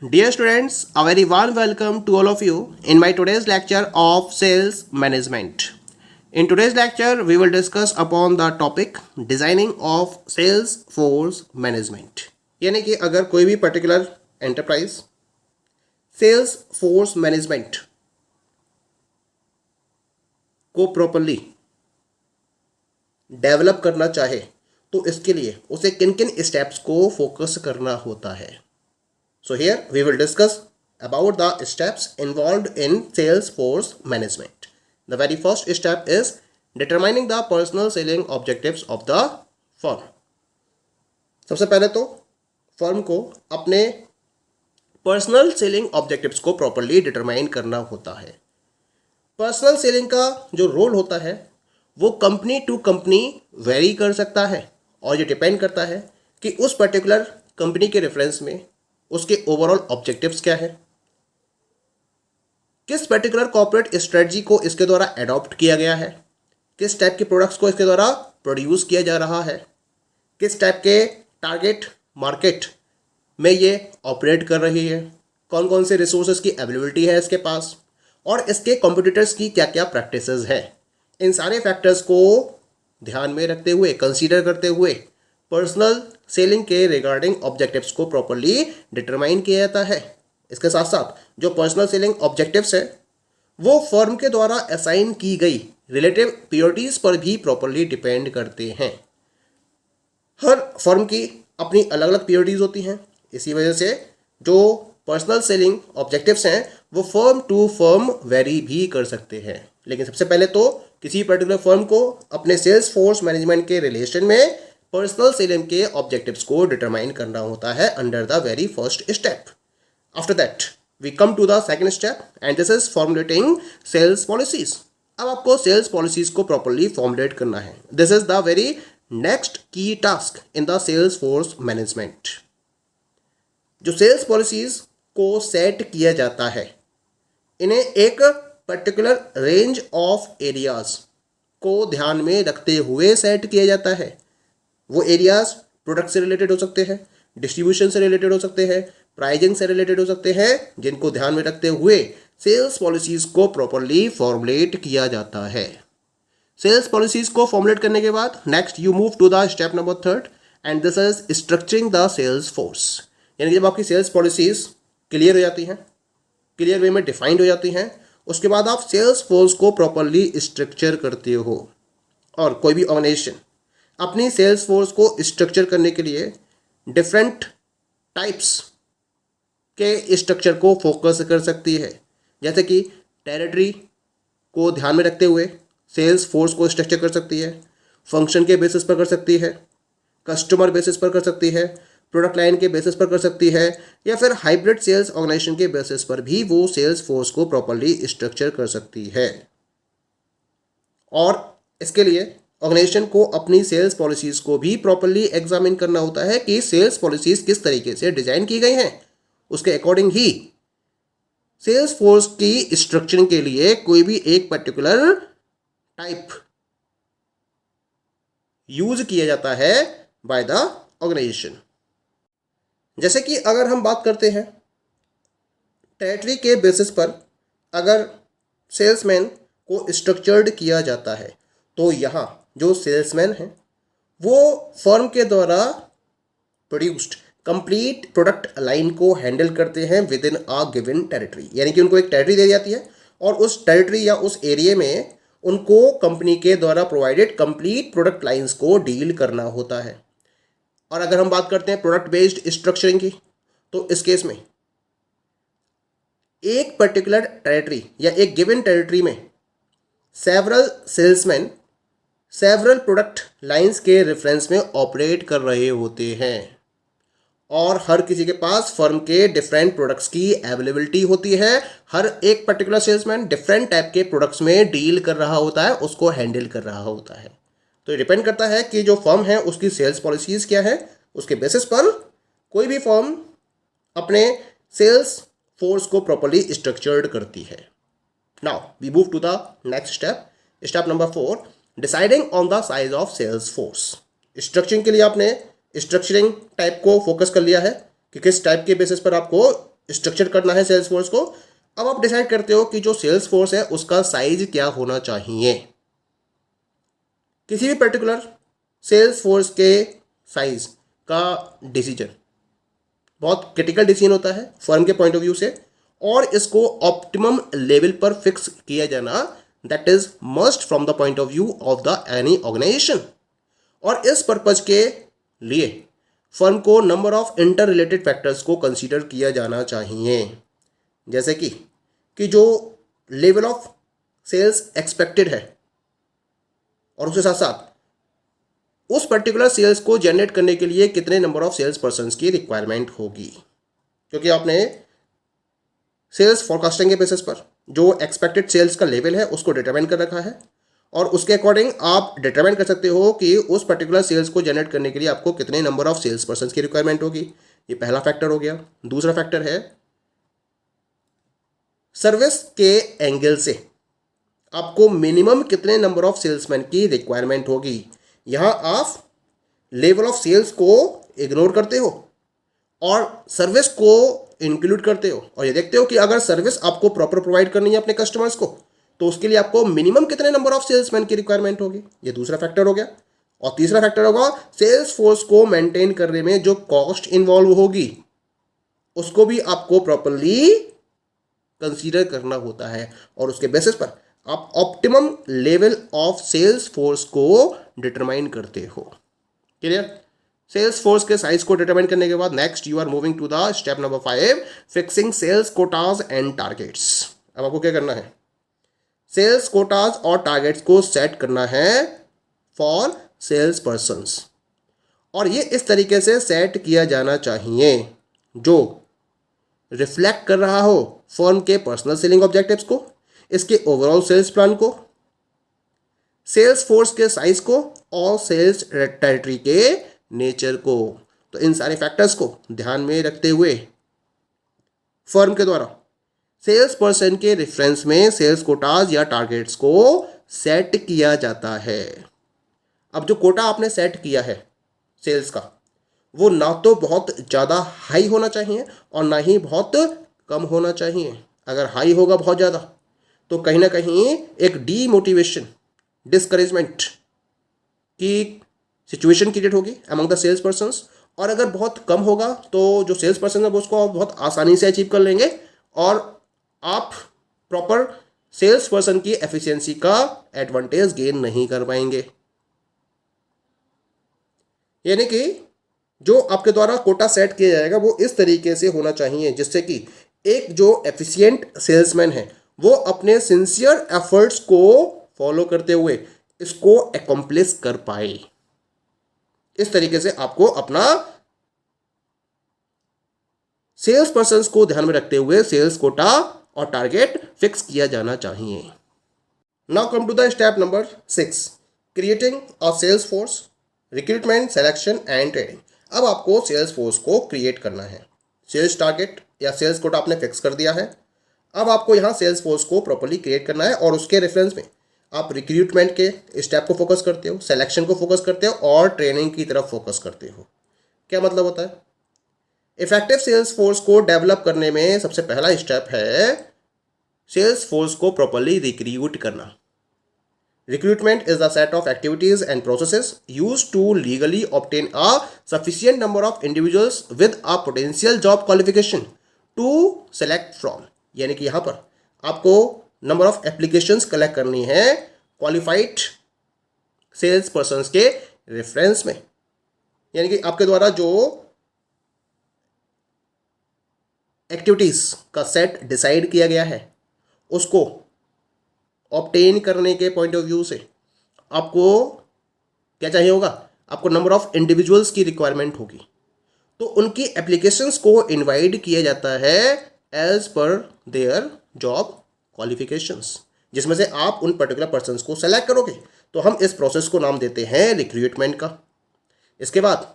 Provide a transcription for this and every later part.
Dear students, a very warm welcome to all of you in my today's lecture of sales management. In today's lecture, we will discuss upon the topic designing of sales force management. यानी कि अगर कोई भी particular enterprise sales force management को properly develop करना चाहे तो इसके लिए उसे किन किन स्टेप्स को फोकस करना होता है. So here we will discuss about the steps involved in sales force management. The very first step is determining the personal selling objectives of the firm. सबसे पहले तो फर्म को अपने पर्सनल सेलिंग ऑब्जेक्टिव्स को properly determine करना होता है. Personal selling का जो रोल होता है वो कंपनी टू कंपनी वेरी कर सकता है और ये डिपेंड करता है कि उस पर्टिकुलर कंपनी के रेफरेंस में उसके ओवरऑल ऑब्जेक्टिव्स क्या है, किस पर्टिकुलर कॉर्पोरेट स्ट्रेटजी को इसके द्वारा अडॉप्ट किया गया है, किस टाइप के प्रोडक्ट्स को इसके द्वारा प्रोड्यूस किया जा रहा है, किस टाइप के टारगेट मार्केट में ये ऑपरेट कर रही है, कौन कौन से रिसोर्सेज की अवेलेबिलिटी है इसके पास और इसके कॉम्पिटिटर्स की क्या क्या प्रैक्टिसेस है. इन सारे फैक्टर्स को ध्यान में रखते हुए, कंसीडर करते हुए पर्सनल सेलिंग के रिगार्डिंग ऑब्जेक्टिव्स को प्रॉपरली डिटरमाइन किया जाता है. इसके साथ साथ जो पर्सनल सेलिंग ऑब्जेक्टिव्स है वो फर्म के द्वारा असाइन की गई रिलेटिव प्रायोरिटीज पर भी प्रॉपरली डिपेंड करते हैं. हर फर्म की अपनी अलग अलग प्रायोरिटीज होती हैं. इसी वजह से जो पर्सनल सेलिंग ऑब्जेक्टिव्स हैं वो फर्म टू फर्म वेरी भी कर सकते हैं. लेकिन सबसे पहले तो किसी पर्टिकुलर फर्म को अपने सेल्स फोर्स मैनेजमेंट के रिलेशन में पर्सनल सेलिंग के ऑब्जेक्टिव्स को डिटरमाइन करना होता है under the very first step. After that we come to the second step and this is formulating sales policies. अब आपको सेल्स पॉलिसीज को प्रॉपरली फॉर्मुलेट करना है. This is the very next key task in the sales force management. जो sales policies को set किया जाता है इन्हें एक पर्टिकुलर रेंज ऑफ एरियाज को ध्यान में रखते हुए सेट किया जाता है. वो एरियाज प्रोडक्ट से रिलेटेड हो सकते हैं, डिस्ट्रीब्यूशन से रिलेटेड हो सकते हैं, प्राइजिंग से रिलेटेड हो सकते हैं, जिनको ध्यान में रखते हुए सेल्स पॉलिसीज को प्रॉपरली फॉर्मुलेट किया जाता है. सेल्स पॉलिसीज को फॉर्मुलेट करने के बाद next you move to the step number third and this is structuring the sales force. यानी जब आपकी सेल्स पॉलिसीज क्लियर हो जाती हैं, क्लियर वे में डिफाइंड हो जाती हैं, उसके बाद आप सेल्स फोर्स को प्रॉपरली स्ट्रक्चर करते हो. और कोई भी ऑर्गेनाइजेशन अपनी सेल्स फोर्स को स्ट्रक्चर करने के लिए डिफरेंट टाइप्स के स्ट्रक्चर को फोकस कर सकती है. जैसे कि टेरिटरी को ध्यान में रखते हुए सेल्स फोर्स को स्ट्रक्चर कर सकती है, फंक्शन के बेसिस पर कर सकती है, कस्टमर बेसिस पर कर सकती है, प्रोडक्ट लाइन के बेसिस पर कर सकती है, या फिर हाइब्रिड सेल्स ऑर्गेनाइजेशन के बेसिस पर भी वो सेल्स फोर्स को प्रॉपरली स्ट्रक्चर कर सकती है. और इसके लिए ऑर्गेनाइजेशन को अपनी सेल्स पॉलिसीज को भी प्रॉपरली एग्जामिन करना होता है कि सेल्स पॉलिसीज किस तरीके से डिजाइन की गई हैं. उसके अकॉर्डिंग ही सेल्स फोर्स की स्ट्रक्चरिंग के लिए कोई भी एक पर्टिकुलर टाइप यूज किया जाता है बाय द ऑर्गेनाइजेशन. जैसे कि अगर हम बात करते हैं टेरिटरी के बेसिस पर अगर सेल्समैन को स्ट्रक्चर्ड किया जाता है तो यहाँ जो सेल्समैन हैं वो फर्म के द्वारा प्रोड्यूस्ड कंप्लीट प्रोडक्ट लाइन को हैंडल करते हैं with in a given territory. यानी कि उनको एक टेरिटरी दे जाती है और उस टेरिटरी या उस एरिया में उनको कंपनी के द्वारा प्रोवाइडेड कंप्लीट प्रोडक्ट लाइंस को डील करना होता है. और अगर हम बात करते हैं प्रोडक्ट बेस्ड स्ट्रक्चरिंग की तो इस केस में एक पर्टिकुलर टेरिटरी या एक गिवन टेरिटरी में several salesman several product lines के रेफरेंस में ऑपरेट कर रहे होते हैं और हर किसी के पास फर्म के डिफरेंट प्रोडक्ट्स की अवेलेबिलिटी होती है. हर एक पर्टिकुलर सेल्समैन डिफरेंट टाइप के प्रोडक्ट्स में डील कर रहा होता है, उसको हैंडल कर रहा होता है. तो ये डिपेंड करता है कि जो फर्म है उसकी सेल्स पॉलिसीज क्या है. उसके बेसिस पर कोई भी फर्म अपने सेल्स फोर्स को प्रॉपरली स्ट्रक्चर्ड करती है. Now we move to the next step, step number 4, deciding on the size of sales force. Structuring के लिए आपने स्ट्रक्चरिंग टाइप को फोकस कर लिया है कि किस टाइप के बेसिस पर आपको स्ट्रक्चर करना है सेल्स फोर्स को। अब आप डिसाइड करते हो कि जो सेल्स फोर्स है उसका साइज क्या होना चाहिए। किसी भी पर्टिकुलर सेल्स फोर्स के साइज का डिसीजन बहुत क्रिटिकल डिसीजन होता है फर्म के पॉइंट ऑफ व्यू से, और इसको ऑप्टिमम लेवल पर फिक्स किया जाना that is must from the point of view of the any organisation. और इस पर्पज के लिए फर्म को number of inter related factors को कंसीडर किया जाना चाहिए, जैसे कि जो लेवल ऑफ सेल्स एक्सपेक्टेड है और उसके साथ साथ उस पर्टिकुलर सेल्स को जनरेट करने के लिए कितने नंबर ऑफ सेल्स पर्सन्स की रिक्वायरमेंट होगी। क्योंकि आपने सेल्स फोरकास्टिंग के बेसिस पर जो एक्सपेक्टेड सेल्स का लेवल है उसको डिटरमाइन कर रखा है, और उसके अकॉर्डिंग आप डिटरमाइन कर सकते हो कि उस पर्टिकुलर सेल्स को जनरेट करने के लिए आपको कितने नंबर ऑफ सेल्स पर्सन्स की रिक्वायरमेंट होगी। ये पहला फैक्टर हो गया। दूसरा फैक्टर है सर्विस के एंगल से आपको मिनिमम कितने नंबर ऑफ सेल्समैन की रिक्वायरमेंट होगी। यहाँ आप लेवल ऑफ सेल्स को इग्नोर करते हो और सर्विस को इंक्लूड करते हो, और ये देखते हो कि अगर सर्विस आपको प्रॉपर प्रोवाइड करनी है अपने कस्टमर्स को तो उसके लिए आपको मिनिमम कितने नंबर ऑफ सेल्समैन की रिक्वायरमेंट होगी। ये दूसरा फैक्टर हो गया। और तीसरा फैक्टर होगा सेल्स फोर्स को मेंटेन करने में जो कॉस्ट इन्वॉल्व होगी उसको भी आपको प्रॉपरली कंसीडर करना होता है, और उसके बेसिस पर आप optimum level of sales force को डिटरमाइन करते हो। क्लियर? सेल्स फोर्स के साइज को डिटरमाइन करने के बाद next you are moving to the step number 5, fixing sales quotas and targets. अब आपको क्या करना है? सेल्स कोटाज और टारगेट्स को सेट करना है फॉर सेल्स पर्सन्स, और ये इस तरीके से सेट किया जाना चाहिए जो रिफ्लेक्ट कर रहा हो फर्म के पर्सनल सेलिंग ऑब्जेक्टिव्स को, इसके ओवरऑल सेल्स प्लान को, सेल्स फोर्स के साइज को और सेल्स टेरिटरी के नेचर को। तो इन सारे फैक्टर्स को ध्यान में रखते हुए फर्म के द्वारा सेल्स पर्सन के रेफरेंस में सेल्स कोटाज या टारगेट्स को सेट किया जाता है। अब जो कोटा आपने सेट किया है सेल्स का, वो ना तो बहुत ज़्यादा हाई होना चाहिए और ना ही बहुत कम होना चाहिए। अगर हाई होगा बहुत ज़्यादा तो कहीं ना कहीं एक डीमोटिवेशन, डिस्करेजमेंट की सिचुएशन क्रिएट होगी अमंग द सेल्स पर्सन्स, और अगर बहुत कम होगा तो जो सेल्स पर्सन है वो उसको बहुत आसानी से अचीव कर लेंगे और आप प्रॉपर सेल्स पर्सन की एफिशिएंसी का एडवांटेज गेन नहीं कर पाएंगे। यानी कि जो आपके द्वारा कोटा सेट किया जाएगा वो इस तरीके से होना चाहिए जिससे कि एक जो एफिशिएंट सेल्समैन है वो अपने सिंसियर एफर्ट्स को फॉलो करते हुए इसको एकम्प्लिश कर पाए। इस तरीके से आपको अपना सेल्स पर्सन्स को ध्यान में रखते हुए सेल्स कोटा और टारगेट फिक्स किया जाना चाहिए। Now come to the step number 6, creating a sales force, recruitment, selection and training. अब आपको सेल्स फोर्स को क्रिएट करना है। सेल्स टारगेट या सेल्स कोटा आपने फिक्स कर दिया है। अब आपको यहाँ सेल्स फोर्स को प्रॉपर्ली क्रिएट करना है और उसके रेफरेंस में आप रिक्रूटमेंट के स्टेप को फोकस करते हो, सिलेक्शन को फोकस करते हो और ट्रेनिंग की तरफ फोकस करते हो। क्या मतलब होता है? इफेक्टिव सेल्स फोर्स को डेवलप करने में सबसे पहला स्टेप है सेल्स फोर्स को प्रॉपर्ली रिक्रूट करना। Recruitment is the set of activities and processes used to legally obtain a sufficient number of individuals with a potential job qualification to select from। यानी कि यहाँ पर आपको नंबर ऑफ एप्लीकेशंस कलेक्ट करनी है qualified sales persons के reference में। यानी कि आपके द्वारा जो एक्टिविटीज़ का सेट डिसाइड किया गया है उसको ऑब्टेन करने के पॉइंट ऑफ व्यू से आपको क्या चाहिए होगा? आपको नंबर ऑफ इंडिविजुअल्स की रिक्वायरमेंट होगी, तो उनकी एप्लीकेशंस को इनवाइट किया जाता है as per their job qualifications, जिसमें से आप उन पर्टिकुलर पर्सन्स को सेलेक्ट करोगे। तो हम इस प्रोसेस को नाम देते हैं रिक्रूटमेंट का। इसके बाद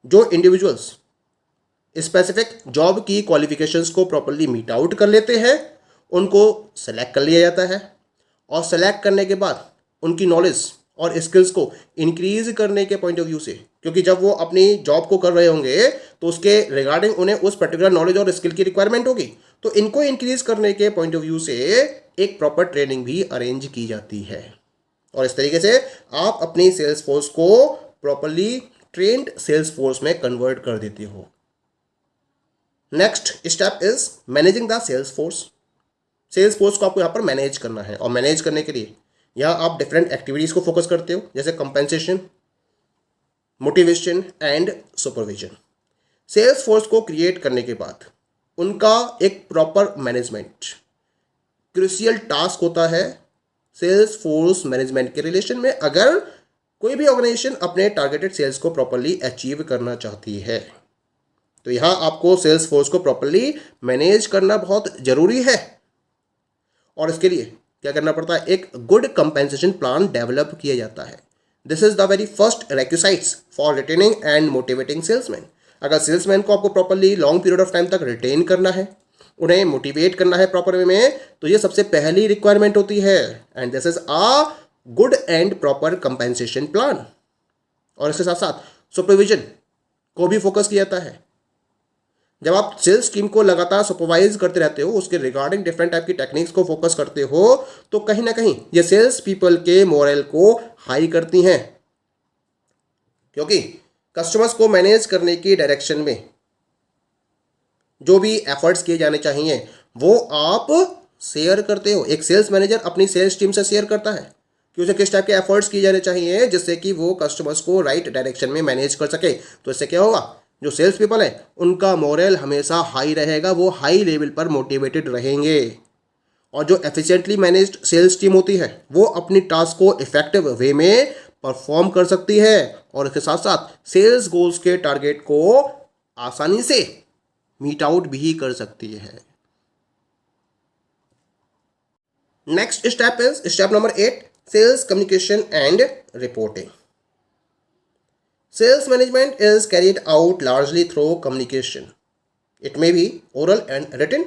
जो इंडिविजुअल्स स्पेसिफिक जॉब की क्वालिफिकेशंस को प्रॉपर्ली मीट आउट कर लेते हैं उनको सेलेक्ट कर लिया जाता है, और सेलेक्ट करने के बाद उनकी नॉलेज और स्किल्स को इंक्रीज करने के पॉइंट ऑफ व्यू से, क्योंकि जब वो अपनी जॉब को कर रहे होंगे तो उसके रिगार्डिंग उन्हें उस पर्टिकुलर नॉलेज और स्किल की रिक्वायरमेंट होगी, तो इनको इंक्रीज करने के पॉइंट ऑफ व्यू से एक प्रॉपर ट्रेनिंग भी अरेंज की जाती है। और इस तरीके से आप अपनी सेल्स फोर्स को प्रॉपरली ट्रेंड सेल्स फोर्स में कन्वर्ट कर देते हो। Next step is managing the sales force. Sales force को आपको यहाँ पर मैनेज करना है, और मैनेज करने के लिए यहाँ आप डिफरेंट एक्टिविटीज को फोकस करते हो, जैसे compensation, motivation and supervision. Sales force को क्रिएट करने के बाद उनका एक प्रॉपर मैनेजमेंट क्रूशियल टास्क होता है सेल्स फोर्स मैनेजमेंट के रिलेशन में, अगर कोई भी ऑर्गेनाइजेशन अपने टारगेटेड सेल्स को प्रॉपरली अचीव करना चाहती है। तो यहाँ आपको सेल्स फोर्स को प्रॉपरली मैनेज करना बहुत जरूरी है, और इसके लिए क्या करना पड़ता है, एक गुड कंपेंसेशन प्लान डेवलप किया जाता है। This is the very first requisites for retaining and motivating salesman. अगर सेल्समैन को आपको properly long period of time तक रिटेन करना है, उन्हें मोटिवेट करना है प्रॉपर वे में, तो ये सबसे पहली रिक्वायरमेंट होती है, and this is a good and proper compensation plan. और इसके साथ साथ सुपरविजन को भी फोकस किया जाता है। जब आप सेल्स टीम को लगातार सुपरवाइज करते रहते हो, उसके रिगार्डिंग डिफरेंट टाइप की टेक्निक्स को फोकस करते हो, तो कहीं ना कहीं ये सेल्स पीपल के मोरल को हाई करती हैं, क्योंकि कस्टमर्स को मैनेज करने की डायरेक्शन में जो भी एफर्ट्स किए जाने चाहिए वो आप शेयर करते हो। एक सेल्स मैनेजर अपनी सेल्स टीम से शेयर करता है कि उसे किस टाइप के एफर्ट्स किए जाने चाहिए, जिससे कि वो कस्टमर्स को राइट डायरेक्शन में मैनेज कर सके। तो इससे क्या होगा, जो सेल्स पीपल है उनका मोरल हमेशा हाई रहेगा, वो हाई लेवल पर मोटिवेटेड रहेंगे। और जो एफिशिएंटली मैनेज्ड सेल्स टीम होती है वो अपनी टास्क को इफेक्टिव वे में परफॉर्म कर सकती है, और इसके साथ साथ सेल्स गोल्स के टारगेट को आसानी से मीट आउट भी कर सकती है। Next step is step number 8, sales communication and reporting. Sales management is carried out largely through communication. It may be oral and written.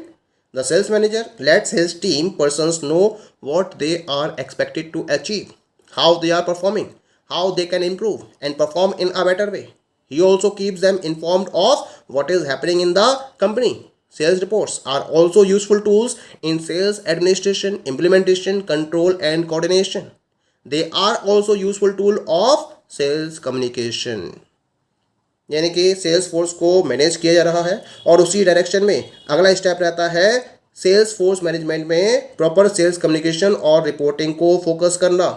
The sales manager lets his team persons know what they are expected to achieve, how they are performing, how they can improve and perform in a better way. He also keeps them informed of what is happening in the company. Sales reports are also useful tools in sales administration, implementation, control and coordination. They are also useful tool of sales communication. यानी कि sales force को manage किया जा रहा है, और उसी direction में अगला स्टेप रहता है सेल्स फोर्स मैनेजमेंट में प्रॉपर सेल्स कम्युनिकेशन और रिपोर्टिंग को फोकस करना।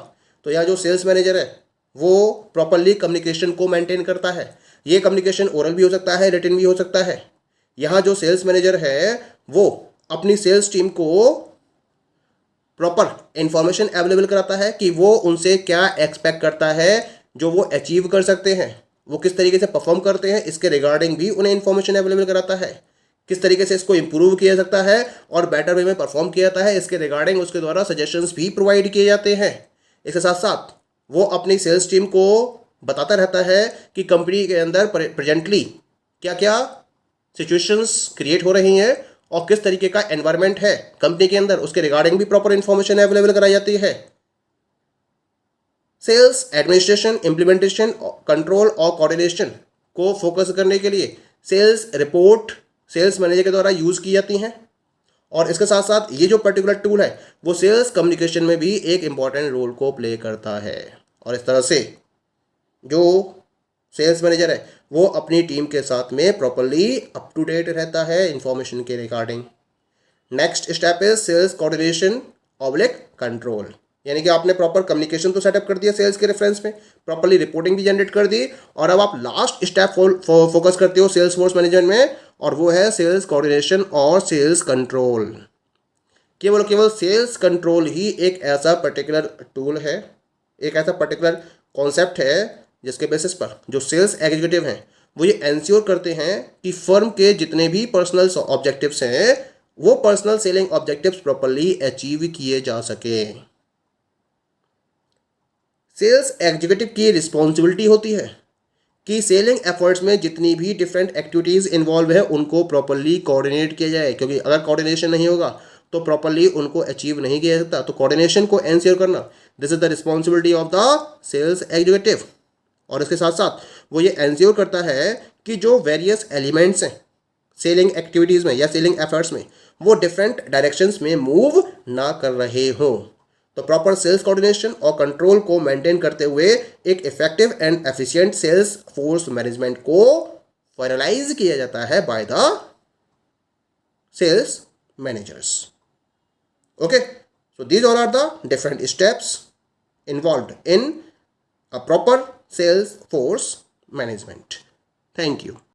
तो यहाँ जो सेल्स मैनेजर है वो प्रॉपरली कम्युनिकेशन को मेंटेन करता है। ये कम्युनिकेशन ओरल भी हो सकता है, रिटन भी हो सकता है। यहाँ जो सेल्स मैनेजर है वो अपनी सेल्स टीम को प्रॉपर इंफॉर्मेशन अवेलेबल कराता है कि वो उनसे क्या एक्सपेक्ट करता है, जो वो अचीव कर सकते हैं, वो किस तरीके से परफॉर्म करते हैं, इसके रिगार्डिंग भी उन्हें इन्फॉर्मेशन अवेलेबल कराता है। किस तरीके से इसको इंप्रूव किया जा सकता है और बेटर वे में परफॉर्म किया जाता है, इसके रिगार्डिंग उसके द्वारा सजेशंस भी प्रोवाइड किए जाते हैं। इसके साथ साथ वो अपनी सेल्स टीम को बताता रहता है कि कंपनी के अंदर प्रेजेंटली क्या क्या सिचुएशंस क्रिएट हो रही हैं और किस तरीके का एनवायरनमेंट है कंपनी के अंदर, उसके रिगार्डिंग भी प्रॉपर इन्फॉर्मेशन अवेलेबल कराई जाती है। सेल्स एडमिनिस्ट्रेशन, इम्प्लीमेंटेशन, कंट्रोल और कोऑर्डिनेशन को फोकस करने के लिए सेल्स रिपोर्ट सेल्स मैनेजर के द्वारा यूज़ की जाती हैं, और इसके साथ साथ ये जो पर्टिकुलर टूल है वो सेल्स कम्युनिकेशन में भी एक इम्पॉर्टेंट रोल को प्ले करता है। और इस तरह से जो सेल्स मैनेजर है वो अपनी टीम के साथ में प्रॉपरली अप टू डेट रहता है इंफॉर्मेशन के regarding. Next step is sales coordination oblique control. यानी कि आपने प्रॉपर कम्युनिकेशन तो सेटअप कर दिया सेल्स के रेफरेंस में, प्रॉपरली रिपोर्टिंग भी जनरेट कर दी, और अब आप लास्ट स्टेप फोकस करते हो सेल्स फोर्स मैनेजमेंट में, और वो है सेल्स कोऑर्डिनेशन और सेल्स कंट्रोल। केवल सेल्स कंट्रोल ही एक ऐसा पर्टिकुलर टूल है, एक ऐसा पर्टिकुलर कॉन्सेप्ट है जिसके बेसिस पर जो सेल्स एग्जीक्यूटिव हैं वो ये एंश्योर करते हैं कि फर्म के जितने भी पर्सनल ऑब्जेक्टिव्स हैं वो personal selling objectives properly achieve किए जा सके। सेल्स एग्जीक्यूटिव की रिस्पॉन्सिबिलिटी होती है कि सेलिंग एफर्ट्स में जितनी भी डिफरेंट एक्टिविटीज़ इन्वॉल्व है उनको प्रॉपरली कोऑर्डिनेट किया जाए, क्योंकि अगर कोऑर्डिनेशन नहीं होगा तो प्रॉपरली उनको अचीव नहीं किया जा सकता। तो कोऑर्डिनेशन को एनश्योर करना, this is the responsibility of the sales executive. और इसके साथ साथ वो ये एनश्योर करता है कि जो वेरियस एलिमेंट्स हैं सेलिंग एक्टिविटीज़ में या सेलिंग एफर्ट्स में, वो डिफरेंट डायरेक्शंस में मूव ना कर रहे हों। तो प्रॉपर सेल्स कोऑर्डिनेशन और कंट्रोल को मेंटेन करते हुए एक effective and efficient sales force management को फाइनलाइज किया जाता है by the sales managers. Okay, so these all are the different steps involved in a proper sales force management. Thank you.